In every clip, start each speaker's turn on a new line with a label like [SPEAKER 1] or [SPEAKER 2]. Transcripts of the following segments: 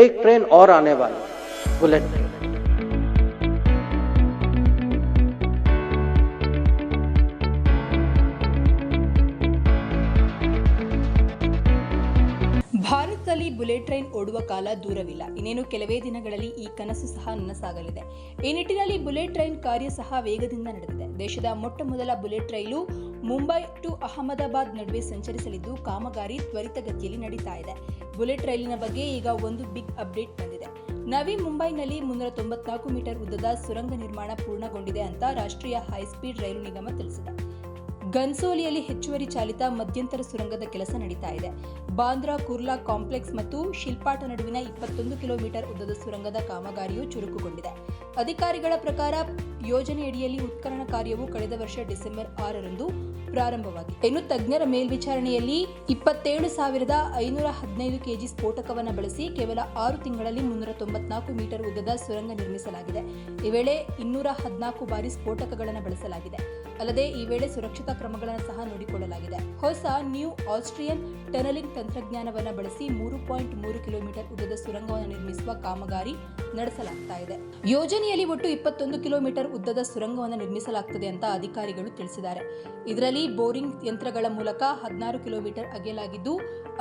[SPEAKER 1] एक ट्रेन और आने वाली, बुलेट ट्रेन।
[SPEAKER 2] ಭಾರತದಲ್ಲಿ ಬುಲೆಟ್ ಟ್ರೈನ್ ಓಡುವ ಕಾಲ ದೂರವಿಲ್ಲ. ಇನ್ನೇನು ಕೆಲವೇ ದಿನಗಳಲ್ಲಿ ಈ ಕನಸು ಸಹ ನನಸಾಗಲಿದೆ. ಈ ನಿಟ್ಟಿನಲ್ಲಿ ಬುಲೆಟ್ ಟ್ರೈನ್ ಕಾರ್ಯ ಸಹ ವೇಗದಿಂದ ನಡೆದಿದೆ. ದೇಶದ ಮೊಟ್ಟ ಮೊದಲ ಬುಲೆಟ್ ರೈಲು ಮುಂಬೈ ಟು ಅಹಮದಾಬಾದ್ ನಡುವೆ ಸಂಚರಿಸಲಿದ್ದು, ಕಾಮಗಾರಿ ತ್ವರಿತಗತಿಯಲ್ಲಿ ನಡೀತಾ ಇದೆ. ಬುಲೆಟ್ ರೈಲಿನ ಬಗ್ಗೆ ಈಗ ಒಂದು ಬಿಗ್ ಅಪ್ಡೇಟ್ ಬಂದಿದೆ. ನವಿ ಮುಂಬೈನಲ್ಲಿ 394 ಮೀಟರ್ ಉದ್ದದ ಸುರಂಗ ನಿರ್ಮಾಣ ಪೂರ್ಣಗೊಂಡಿದೆ ಅಂತ ರಾಷ್ಟ್ರೀಯ ಹೈಸ್ಪೀಡ್ ರೈಲು ನಿಗಮ ತಿಳಿಸಿದೆ. ಗನ್ಸೋಲಿಯಲ್ಲಿ ಹೆಚ್ಚುವರಿ ಚಾಲಿತ ಮಧ್ಯಂತರ ಸುರಂಗದ ಕೆಲಸ ನಡೀತಾ ಇದೆ. ಬಾಂದ್ರಾ ಕುರ್ಲಾ ಕಾಂಪ್ಲೆಕ್ಸ್ ಮತ್ತು ಶಿಲ್ಪಾಟ ನಡುವಿನ 21 ಕಿಲೋಮೀಟರ್ ಉದ್ದದ ಸುರಂಗದ ಕಾಮಗಾರಿಯು ಚುರುಕುಗೊಂಡಿದೆ. ಅಧಿಕಾರಿಗಳ ಪ್ರಕಾರ ಯೋಜನೆಯಡಿಯಲ್ಲಿ ಉತ್ಖನನ ಕಾರ್ಯವು ಕಳೆದ ವರ್ಷ ಡಿಸೆಂಬರ್ 6ರಂದು ಪ್ರಾರಂಭವಾಗಿದೆ. ಇನ್ನು ತಜ್ಞರ ಮೇಲ್ವಿಚಾರಣೆಯಲ್ಲಿ 27,515 ಕೆಜಿ ಸ್ಫೋಟಕವನ್ನು ಬಳಸಿ ಕೇವಲ 6 ತಿಂಗಳಲ್ಲಿ 394 ಮೀಟರ್ ಉದ್ದದ ಸುರಂಗ ನಿರ್ಮಿಸಲಾಗಿದೆ. ಈ ವೇಳೆ 214 ಬಾರಿ ಸ್ಫೋಟಕಗಳನ್ನು ಬಳಸಲಾಗಿದೆ. ಅಲ್ಲದೆ ಈ ವೇಳೆ ಸುರಕ್ಷತಾ ಕ್ರಮಗಳನ್ನು ಸಹ ನೋಡಿಕೊಳ್ಳಲಾಗಿದೆ. ಹೊಸ ನ್ಯೂ ಆಸ್ಟ್ರಿಯನ್ ಟನಲಿಂಗ್ ತಂತ್ರಜ್ಞಾನವನ್ನು ಬಳಸಿ 3.3 ಕಿಲೋಮೀಟರ್ ಉದ್ದದ ಸುರಂಗವನ್ನು ನಿರ್ಮಿಸುವ ಕಾಮಗಾರಿ ನಡೆಸಲಾಗ್ತಾ ಇದೆ. ಯೋಜನೆಯಲ್ಲಿ ಒಟ್ಟು 21 ಕಿಲೋಮೀಟರ್ ಉದ್ದದ ಸುರಂಗವನ್ನು ನಿರ್ಮಿಸಲಾಗುತ್ತದೆ ಅಂತ ಅಧಿಕಾರಿಗಳು ತಿಳಿಸಿದ್ದಾರೆ. ಇದರಲ್ಲಿ ಬೋರಿಂಗ್ ಯಂತ್ರಗಳ ಮೂಲಕ 16 ಕಿಲೋಮೀಟರ್ ಅಗೆಯಲಾಗಿದ್ದು,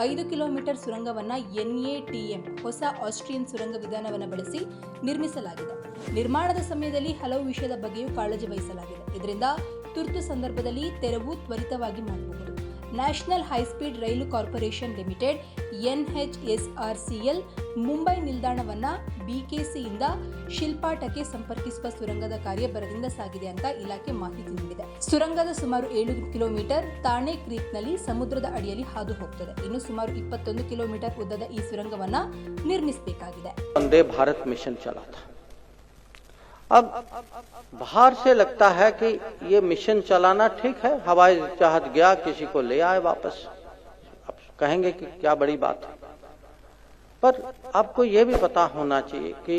[SPEAKER 2] 5 ಕಿಲೋಮೀಟರ್ ಸುರಂಗವನ್ನು NATM ಹೊಸ ಆಸ್ಟ್ರಿಯನ್ ಸುರಂಗ ವಿಧಾನವನ್ನು ಬಳಸಿ ನಿರ್ಮಿಸಲಾಗಿದೆ. ನಿರ್ಮಾಣದ ಸಮಯದಲ್ಲಿ ಹಲವು ವಿಷಯದ ಬಗ್ಗೆಯೂ ಕಾಳಜಿ ವಹಿಸಲಾಗಿದೆ. ಇದರಿಂದ ತುರ್ತು ಸಂದರ್ಭದಲ್ಲಿ ತೆರವು ತ್ವರಿತವಾಗಿ ಮಾಡಬಹುದು. ನ್ಯಾಷನಲ್ ಹೈಸ್ಪೀಡ್ ರೈಲು ಕಾರ್ಪೊರೇಷನ್ ಲಿಮಿಟೆಡ್ NHSRCL ಮುಂಬೈ ನಿಲ್ದಾಣವನ್ನು BKCಯಿಂದ ಶಿಲ್ಪಾಟಕ್ಕೆ ಸಂಪರ್ಕಿಸುವ ಸುರಂಗದ ಕಾರ್ಯ ಭರದಿಂದ ಸಾಗಿದೆ ಅಂತ ಇಲಾಖೆ ಮಾಹಿತಿ ನೀಡಿದೆ. ಸುರಂಗದ ಸುಮಾರು 7 ಕಿಲೋಮೀಟರ್ ತಾಣೆ ಕ್ರೀಕ್ನಲ್ಲಿ ಸಮುದ್ರದ ಅಡಿಯಲ್ಲಿ ಹಾದು ಹೋಗ್ತದೆ. ಇನ್ನು ಸುಮಾರು 21 ಕಿಲೋಮೀಟರ್ ಉದ್ದದ ಈ ಸುರಂಗವನ್ನು ನಿರ್ಮಿಸಬೇಕಾಗಿದೆ.
[SPEAKER 1] वंदे भारत मिशन चला था। अब बाहर से लगता है कि ये मिशन चलाना ठीक है, हवाई जहाज गया, किसी को ले आए वापस, अब कहेंगे कि क्या बड़ी बात है। पर आपको ये भी पता होना चाहिए कि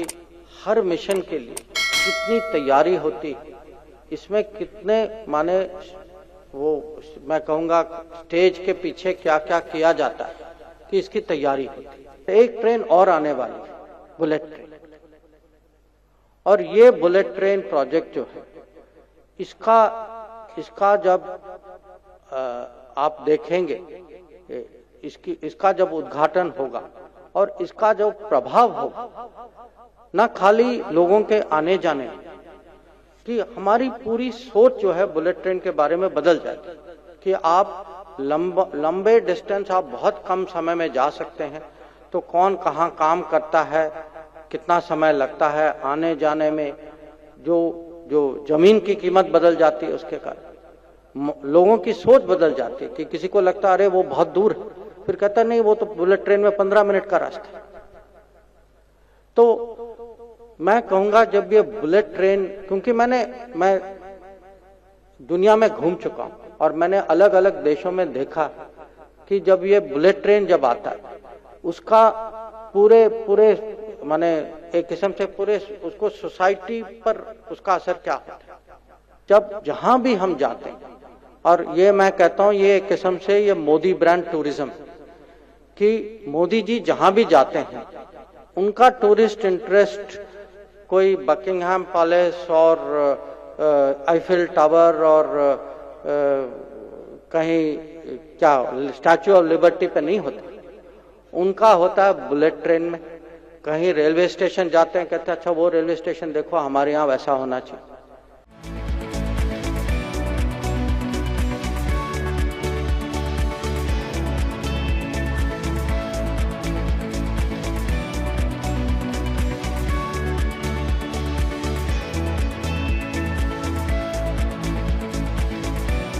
[SPEAKER 1] हर मिशन के लिए कितनी तैयारी होती है, इसमें कितने माने वो मैं कहूँगा स्टेज के पीछे क्या क्या किया जाता है कि इसकी तैयारी होती है। एक ट्रेन और आने वाली है, बुलेट ट्रेन, और ये बुलेट ट्रेन प्रोजेक्ट जो है इसका जब आप देखेंगे, इसका जब उद्घाटन होगा और इसका जो प्रभाव होगा, न खाली लोगों के आने जाने कि हमारी पूरी सोच जो है बुलेट ट्रेन के बारे में बदल जाती कि आप लंबे डिस्टेंस आप बहुत कम समय में जा सकते हैं। तो कौन कहाँ काम करता है, कितना समय लगता है आने जाने में, जो जमीन की कीमत बदल जाती है, उसके कारण लोगों की सोच बदल जाती है कि किसी को लगता है अरे वो बहुत दूर है, फिर कहता नहीं वो तो बुलेट ट्रेन में 15 मिनट का रास्ता है। तो मैं कहूंगा जब ये बुलेट ट्रेन, क्योंकि मैं दुनिया में घूम चुका हूं और मैंने अलग अलग देशों में देखा कि जब ये बुलेट ट्रेन जब आता है उसका पूरे माने एक किस्म से पूरे उसको सोसाइटी पर उसका असर क्या होता है जब जहां भी हम जाते हैं। और ये मैं कहता हूं ये एक किस्म से ये मोदी ब्रांड टूरिज्म, कि मोदी जी जहां भी जाते हैं उनका टूरिस्ट इंटरेस्ट कोई बकिंगहैम पैलेस और आईफिल टावर और कहीं क्या स्टैच्यू ऑफ लिबर्टी पे नहीं होता, उनका होता है बुलेट ट्रेन में। कहीं रेलवे स्टेशन जाते हैं, कहते हैं अच्छा वो रेलवे स्टेशन देखो, हमारे यहाँ वैसा होना चाहिए।